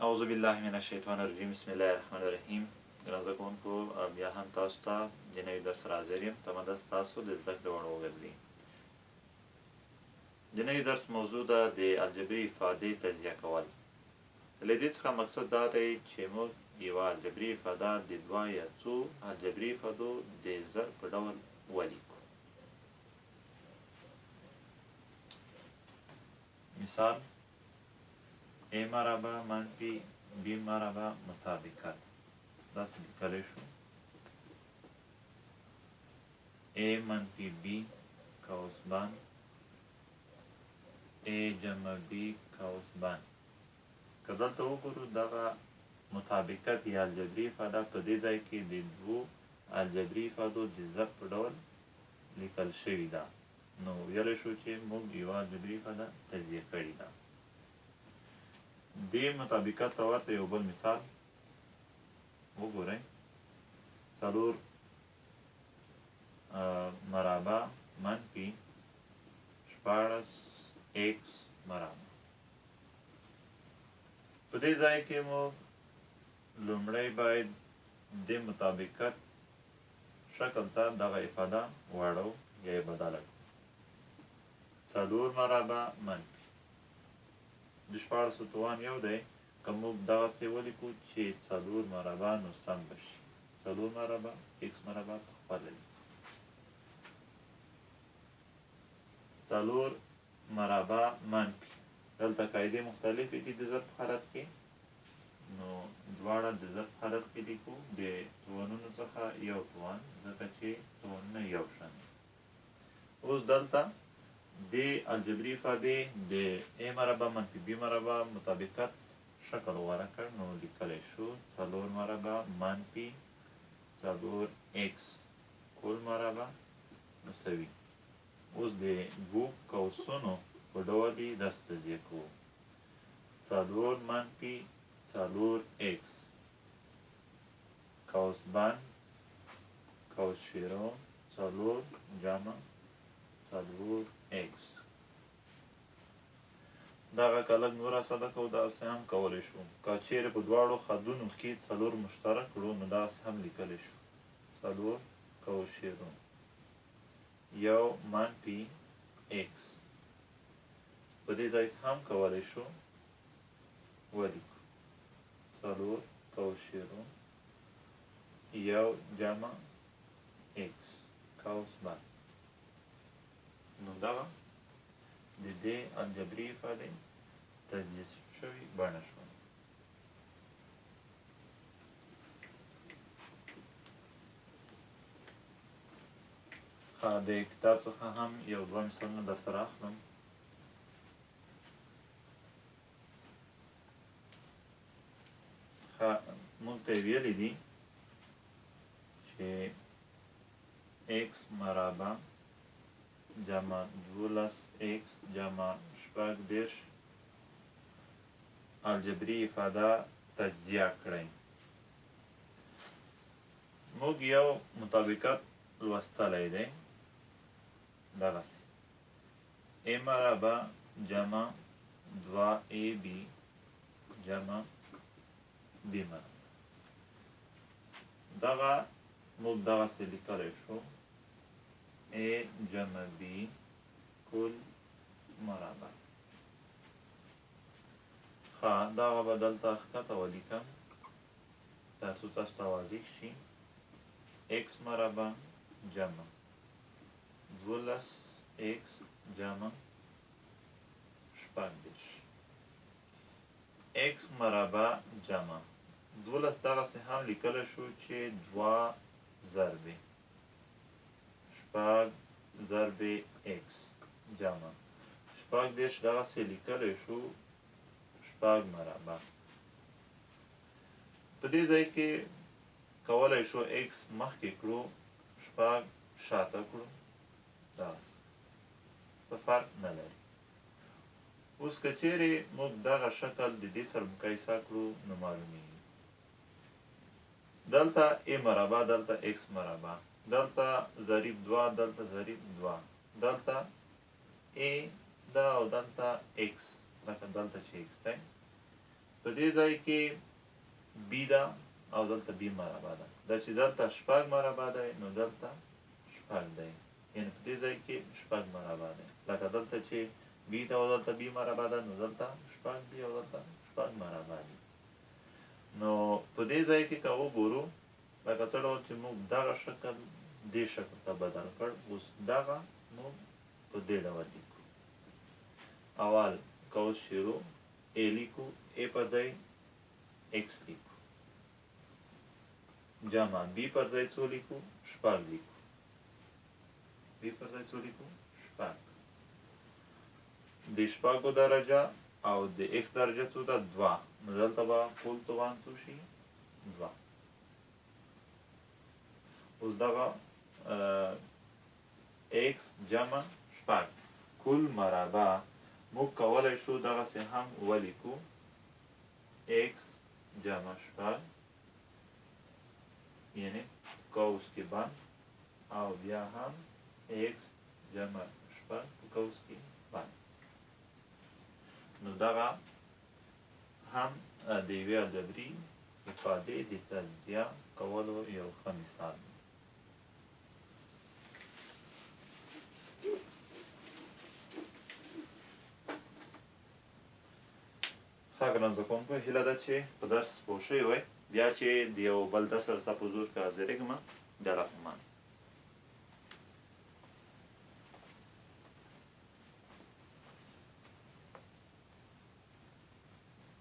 اعوذ بالله من الشیطان الرجیم بسم الله الرحمن الرحیم. ګران زده کوونکو، بیا هم تاسو ته د نوي درس سره حاضر یم. تمه ده ستاسو د زده کړې وړ وګرځي. د نوي درس موضوع ده د الجبري افادې تجزیه کول. له دې څخه مقصد دا دی چې موږ یوه الجبري افاده د دوه یا څو الجبري افادو د ضرب په ډول ولیکو. مثال A مربع منفی B مربع مطابقت. داسې لیکلی شو A منفی B قوس بند A جمع B قوس بند. که دلته وګورو دغه مطابقت یا الجبري افاده په دې ځای کې د دوو الجبري افادو د ضرب په ډول لیکل شوې ده. نو ویلی شو چې موږ یوه الجبري افاده تجزیه کړې ده. دې مطابقت ته ورته یو بل مثال وګورئ. څلور مربع منفي شپاړس ایکس مربع. په دې ځای کې موږ لومړی باید د مطابقت شکل ته دغه افاده واړو یا یې بدله کړو. څلور مربع منفي د شپاړسو توان یو دی. که موږ دغسې ولیکو چې څلور مربع نو سم به شي. څلور مربع ایکس مربع په خپله لیکو. څلور مربع منفي دلته قاعدې مختلفې دي د ضرب په حالت کې. نو دواړه د ضرب په حالت کې لیکو. د توانونو څخه یو توان ځکه چې توانونه یو شان دي. اوس دلته د الجبري افادې د A مربع منفي B مربع مطابقت شکل غوره کړ. نو لیکلی شو څلور مربع منفي څلور ایکس کل مربع مساوي. اوس د دوو قوسونو په ډول یې داسې تجزیه کوو. څلور منفي څلور ایکس قوس بند قوس شیرون څلور جمع څلور ایکس. دغه که لږ نور ساده کوو داسې هم کولی شو. که چیرې په دواړو خطونو کې څلور مشترک کړو نو داسې هم لیکلی شو. څلور قوس شیرون یو منفي ایکس. په دې ځای کې هم کولی شو ولیکو څلور قوس شیرون یو جمع ایکس قوس بند. نو دغه د دې الجبري افادې تجزیه شوې بڼه شوه. د کتاب څخه هم یو دوه مثالونه درسره اخلم. موږ ته یې ویلي دي چې ایکس مربع جمع دولس ایکس جمع شپږ دېرش الجبري افاده تجزیه کړئ. موږ یو مطابقت لوستلی دی دغسې A مربع جمع دوه AB جمع B مربع. دغه موږ دغسې لیکلی شو A جمع B کل مربع. دغه به دلته ښکته ولیکم تر څو تاسو ته واضح شي. ایکس مربع جمع دولس ایکس جمع شپږ دېرش. ایکس مربع جمع دولس دغسې هم لیکلی شو چې دوه ضربې شپږ ضربې ایکس جمع شپږ دېرش دغسې لیکلی شو شپږ مربع. په دې ځای کې کولی شو ایکس مخکې کړو شپږ شاته کړو دغسې څه فرق نه لري. اوس که چیرې موږ دغه شکل د دې سره مقایسه کړو نو معلومیږي دلته A مربع دلته ایکس مربع دلته ضریب دوه دلته ضریب دوه دلته A ده او دلته ایکس لکه دلته چې ایکس دی په دې ځای کې بی ده او دلته بی مربع ده. دا چې دلته شپږ مربع دی نو دلته شپږ دی، یعنې په دې ځای کې شپږ مربع دی. لکه دلته چې بی ده او دلته بی مربع ده نو دلته شپږ بی او دلته شپږ مربع دي. نو په دې ځای کې که وګورو لکه څه ډول چې موږ دغه شکل دې شکل ته بدل کړ، اوس دغه موږ په دې ډول لیکو. اول قوس شروع ا لیکو، ا پر ځای ایکس لیکو، جمع بی پر ځای څو لیکو؟ شپږ لیکو. بی پر ځای څو لیکو؟ شپږ. د شپږو درجه او د ایکس درجه څو ده؟ دوه. نو دلته به ټول توان څو شي؟ دوه. اوس دغه ایکس جمع شپږ کل مربع موږ کولی شو دغسې هم ولیکو، ایکس جمع شپږ یعنې قوس کې بند او بیا هم ایکس جمع شپږ په قوس کې بند. نو دغه هم د یوې الجبري افادې د تجزیه کولو یو ښه مثال دی. ښه ګران زده کوونکو، هیله ده چې په درس پوه شوي وئ. بیا چې د یو بل درس سره ستا په حضور کې حاضرېږم، د الله په امان.